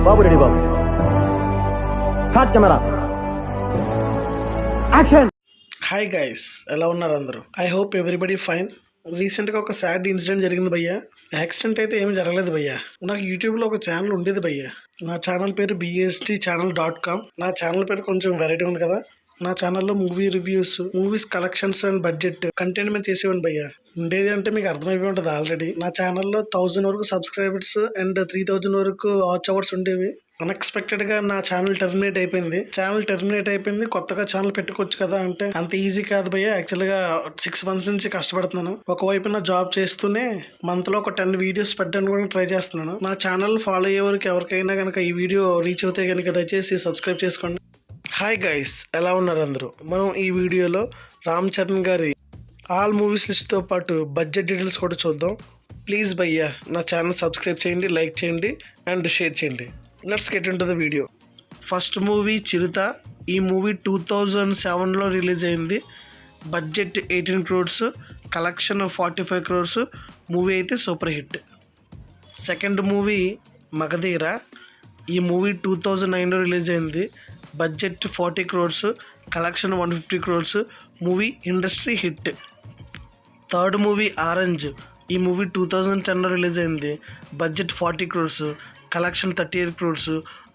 బాబు ready బాబు. హాట్ camera action. Hi guys, ఎలా ఉన్నారు అందరూ? I hope everybody fine. రీసెంట్గా ఒక సాడ్ ఇన్సిడెంట్ జరిగింది భయ్యా. యాక్సిడెంట్ అయితే ఏమి జరగలేదు భయ్యా. నాకు యూట్యూబ్లో ఒక ఛానల్ ఉండేది భయ్యా. నా ఛానల్ పేరు bstchannel.com. నా ఛానల్ పేరు కొంచెం వెరైటీ ఉంది కదా. నా ఛానల్లో movie reviews, movies collections and budget content మీద చేసేవాడిని భయ్యా. ఉండేది అంటే మీకు అర్థమైపోయి ఉంటుంది ఆల్రెడీ. నా ఛానల్లో 1000 వరకు సబ్స్క్రైబర్స్ అండ్ 3000 వరకు వాచ్ అవర్స్ ఉండేవి. అన్ఎక్స్పెక్టెడ్ గా నా ఛానల్ టెర్మినేట్ అయిపోయింది. కొత్తగా ఛానల్ పెట్టుకోవచ్చు కదా అంటే అంత ఈజీ కాదు భయ్య. యాక్చువల్ గా 6 months నుంచి కష్టపడుతున్నాను. ఒకవైపు నా జాబ్ చేస్తూనే మంత్ లో ఒక 10 వీడియోస్ పెట్టడానికి కూడా ట్రై చేస్తున్నాను. నా ఛానల్ ఫాలో అయ్యే వరకు ఎవరికైనా కనుక ఈ వీడియో రీచ్ అవుతే కనుక దయచేసి సబ్స్క్రైబ్ చేసుకోండి. హాయ్ గైస్, ఎలా ఉన్నారు అందరూ? మనం ఈ వీడియోలో రామ్ చరణ్ గారి ఆల్ మూవీస్ లిస్ట్తో పాటు బడ్జెట్ డీటెయిల్స్ కూడా చూద్దాం. ప్లీజ్ భయ్య నా ఛానల్ సబ్స్క్రైబ్ చేయండి, లైక్ చేయండి అండ్ షేర్ చేయండి. Let's get into the video. First movie Chirutha. ఈ మూవీ 2007లో రిలీజ్ అయింది. Budget 18 crores, collection 45 crores. Movie అయితే super hit. Second movie Magadheera. ఈ మూవీ 2009లో రిలీజ్ అయింది. Budget 40 crores, collection 150 crores. Movie industry hit. Third movie Orange. ఈ movie 2010లో release అయింది. Budget 40 crores, collection 38 crores.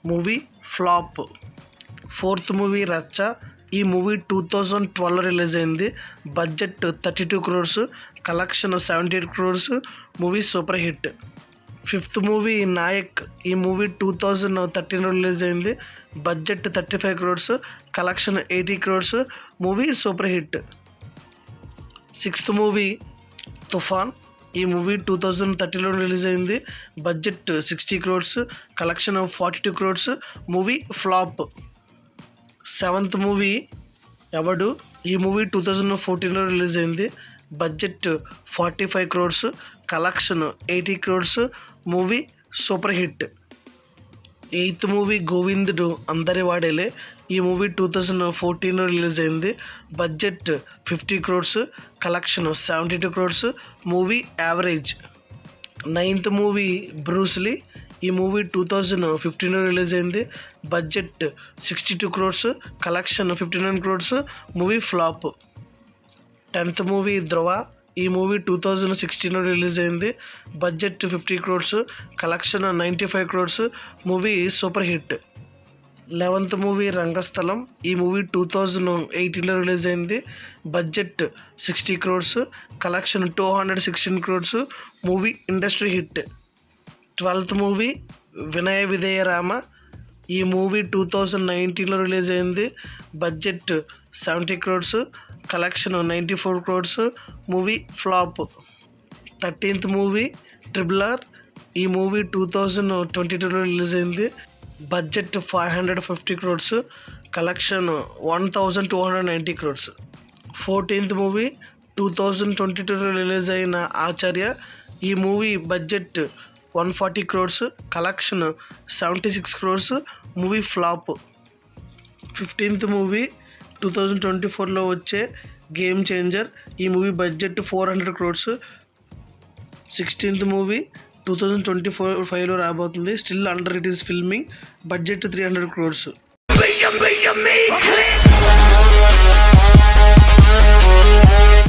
Movie flop. Fourth movie Racha. ఈ movie 2012 release అయింది. Budget 32 crores, collection 78 crores. Movie super hit. Fifth movie Nayak. ఈ movie 2013లో release అయింది. Budget 35 crores, collection 80 crores. Movie super hit. Sixth movie Toofan. ఈ movie 2013లో release అయింది. Budget 60 crores, collection 42 crores. Movie flop. Seventh movie Yevadu. ఈ movie 2014లో release అయింది. Budget 45 crores, collection 80 crores. Movie super hit. Eighth movie Govindudu అందరి వాడేలే. ఈ movie 2014లో release అయింది. Budget 50 crores, collection 72 crores. Movie average. Ninth movie Bruce Lee. ఈ movie 2015లో release అయింది. Budget 62 crores, collection 59 crores. Movie flop. 10th movie Dhruva. ఈ movie 2016లో release అయింది. Budget 50 crores, collection 95 crores. Movie super hit. 11th movie Rangasthalam. ఈ movie 2018లో release అయింది. Budget 60 crores, collection 216 crores. Movie industry hit. 12th movie Vinaya Vidheya Rama. ఈ movie 2019లో release అయింది. Budget 70 crores, collection 94 crores. Movie flop. 13th movie triple R. ఈ movie 2022లో release అయింది. Budget 550 crores, collection 1290 crores. 14th movie 2022లో release అయిన ఆచార్య. ఈ movie budget 140 crores, collection 76 crores. Movie flop. 15th movie 2024లో వచ్చే గేమ్ చేంజర్. ఈ movie budget 400 crores. 16th movie 2025లో రాబోతుంది. Still under it is filming. Budget 300 crores.